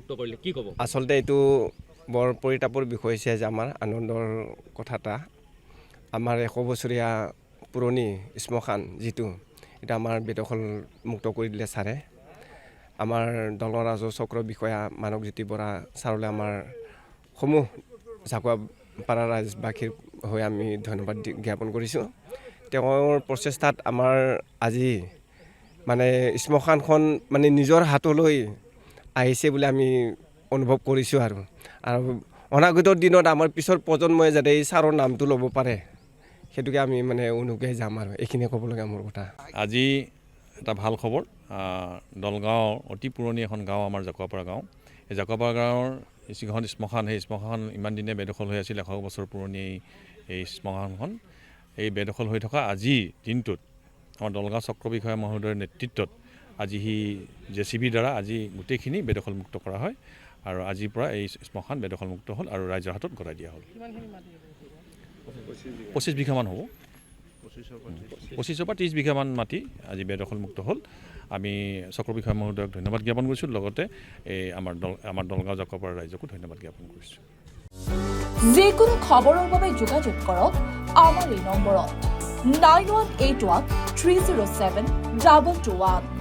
মুক্ত কৰিলে কি ক'ব? আচলতে এইটো বৰ পৰিতাপৰ বিষয় হৈছে যে আমাৰ আনন্দৰ কথা এটা আমাৰ 100 বছৰীয়া পুৰণি শ্মশান যিটো এটা আমাৰ বেদখল মুক্ত কৰি দিলে ছাৰে আমাৰ দলৰ ৰাজহ চক্ৰ বিষয়া মানৱজ্যোতি বৰা ছাৰলৈ আমাৰ সমূহ জাকুৱাপাৰা ৰাইজবাসীৰ হৈ আমি ধন্যবাদ জ্ঞাপন কৰিছোঁ তেওঁৰ প্ৰচেষ্টাত আমাৰ আজি মানে শ্মশানখন মানে নিজৰ হাতলৈ আহিছে বুলি আমি অনুভৱ কৰিছোঁ আৰু অনাগত দিনত আমাৰ পিছৰ প্ৰজন্মই যাতে এই ছাৰৰ নামটো ল'ব পাৰে সেইটোকে আমি মানে অনুগ্ৰহে যাম আৰু এইখিনিয়ে ক'ব লগা মোৰ কথা। আজি এটা ভাল খবৰ দলগাঁৱৰ অতি পুৰণি এখন গাঁও আমাৰ জাকুৱাপাৰা গাঁও এই জাকুৱাপাৰা গাঁৱৰ যিখন শ্মশান সেই শ্মশান ইমান দিনে বেদখল হৈ আছিল 100 বছৰ পুৰণি এই শ্মশানখন এই বেদখল হৈ থকা আজি দিনটোত আমাৰ দলগাঁও চক্ৰ বিষয়া মহোদয়ৰ নেতৃত্বত আজি সি JCB দ্বাৰা আজি গোটেইখিনি বেদখল মুক্ত কৰা হয় আৰু আজিৰ পৰা এই শ্মশান বেদখল মুক্ত হ'ল আৰু ৰাইজৰ হাতত গৰাই দিয়া হ'ল। 25 বিঘামান হ'ব 25 পৰা 30 বিঘামান মাটি আজি বেদখল মুক্ত হ'ল। আমি চক্ৰ বিষয়া মহোদয়ক ধন্যবাদ জ্ঞাপন কৰিছোঁ লগতে এই আমাৰ দলগাঁও জাকুৱাপাৰা ৰাইজকো ধন্যবাদ জ্ঞাপন কৰিছোঁ। যিকোনো খবৰৰ বাবে যোগাযোগ কৰক আমাৰ এই নম্বৰত 9181 307 221।